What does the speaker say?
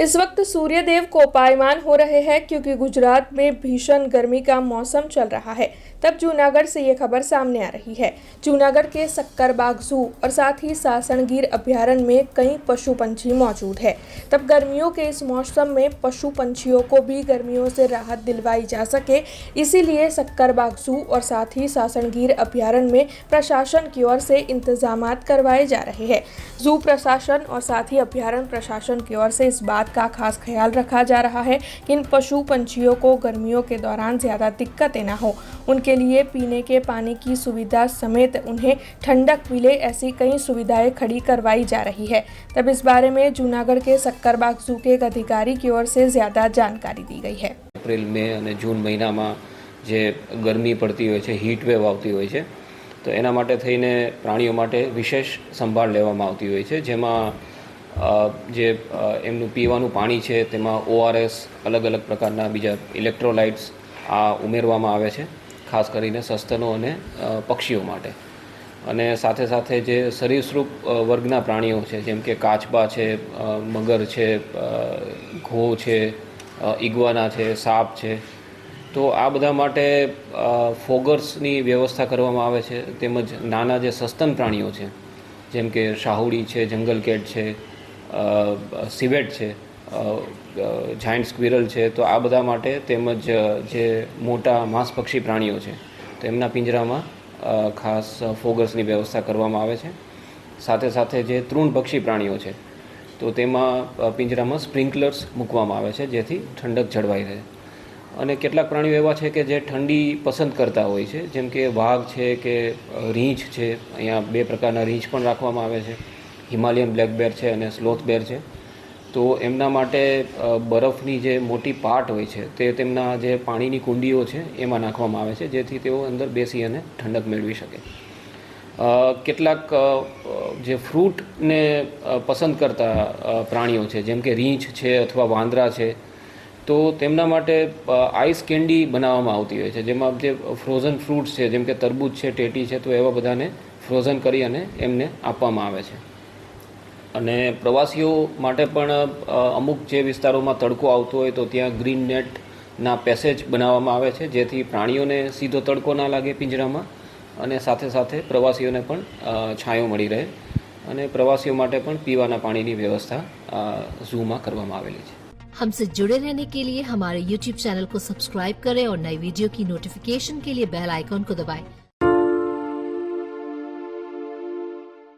इस वक्त सूर्यदेव कोपायमान हो रहे हैं क्योंकि गुजरात में भीषण गर्मी का मौसम चल रहा है। तब जूनागढ़ से ये खबर सामने आ रही है। जूनागढ़ के सक्करबाग जू और साथ ही सासणगीर अभ्यारण्य में कई पशु पंछी मौजूद है। तब गर्मियों के इस मौसम में पशु पंछियों को भी गर्मियों से राहत दिलवाई जा सके, इसीलिए सक्करबाग जू और साथ ही सासणगीर अभ्यारण्य में प्रशासन की ओर से इंतजामात करवाए जा रहे हैं। जू प्रशासन और साथ ही अभ्यारण्य प्रशासन की ओर से इस बात का खास ख्याल रखा जा रहा है कि इन पशु पंछियों को गर्मियों के दौरान ज़्यादा दिक्कतें ना हो। उनके लिए पीने के पानी की सुविधा समेत उन्हें ठंडक मिले, ऐसी कई सुविधाएं खड़ी करवाई जा रही है। तब इस बारे में जूनागढ़ के सक्करबाग जू के एक अधिकारी की ओर से ज़्यादा जानकारी दी गई है। एप्रिल मे અને જૂન મહિનામાં જે ગરમી પડતી હોય છે, હીટ વેવ આવતી હોય છે, તો એના માટે થઈને પ્રાણીઓ માટે વિશેષ સંભાળ લેવામાં આવતી હોય છે, જેમાં જે એમનું પીવાનું પાણી છે તેમાં ORS અલગ અલગ પ્રકારના બીજા ઇલેક્ટ્રોલાઇટ્સ આ ઉમેરવામાં આવે છે, ખાસ કરીને સસ્તનો અને પક્ષીઓ માટે। અને સાથે સાથે જે સરીસૃપ વર્ગના પ્રાણીઓ છે, જેમ કે કાચબા છે, મગર છે, ઘો છે, ઇગ્વાના છે, સાપ છે, તો આ બધા માટે ફોગર્સની વ્યવસ્થા કરવામાં આવે છે। તેમજ નાના જે સસ્તન પ્રાણીઓ છે, જેમ કે શાહુડી છે, જંગલ કેટ છે, સિવેટ છે, જાયન્ટ સ્ક્વિરલ છે, તો આ બધા માટે તેમજ જે મોટા માંસભક્ષી પ્રાણીઓ છે તો એમના પિંજરામાં ખાસ ફોગર્સની વ્યવસ્થા કરવામાં આવે છે। સાથે સાથે જે તૃણભક્ષી પ્રાણીઓ છે તો તેમાં પિંજરામાં સ્પ્રિંકલર્સ મૂકવામાં આવે છે, જેથી ઠંડક જળવાઈ રહે। અને કેટલાક પ્રાણીઓ એવા છે કે જે ઠંડી પસંદ કરતા હોય છે, જેમ કે વાઘ છે કે રીંછ છે। અહીંયા બે પ્રકારના રીંછ પણ રાખવામાં આવે છે, હિમાલયન બ્લેક બેર છે અને સ્લોથ બેર છે। તો એમના માટે બરફની જે મોટી પાટ હોય છે તે તેમના જે પાણીની કુંડીઓ છે એમાં નાખવામાં આવે છે, જેથી તેઓ અંદર બેસી અને ઠંડક મેળવી શકે। કેટલાક જે ફ્રૂટને પસંદ કરતા પ્રાણીઓ છે, જેમ કે રીંછ છે અથવા વાંદરા છે, તો તેમના માટે આઈસ કેન્ડી બનાવવામાં આવતી હોય છે, જેમાં જે ફ્રોઝન ફ્રૂટ્સ છે, જેમ કે તરબૂચ છે, ટેટી છે, તો એવા બધાને ફ્રોઝન કરી અને એમને આપવામાં આવે છે। અને પ્રવાસીઓ માટે પણ અમુક જે વિસ્તારોમાં તડકો આવતો હોય તો ત્યાં ગ્રીન નેટના પેસેજ બનાવવામાં આવે છે, જેથી પ્રાણીઓને સીધો તડકો ના લાગે પિંજરામાં, અને સાથે સાથે પ્રવાસીઓને પણ છાંયો મળી રહે। અને પ્રવાસીઓ માટે પણ પીવાના પાણીની વ્યવસ્થા ઝૂમાં કરવામાં આવેલી છે। हमसे जुड़े रहने के लिए हमारे YouTube चैनल को सब्सक्राइब करें और नई वीडियो की नोटिफिकेशन के लिए बेल आइकॉन को दबाएं।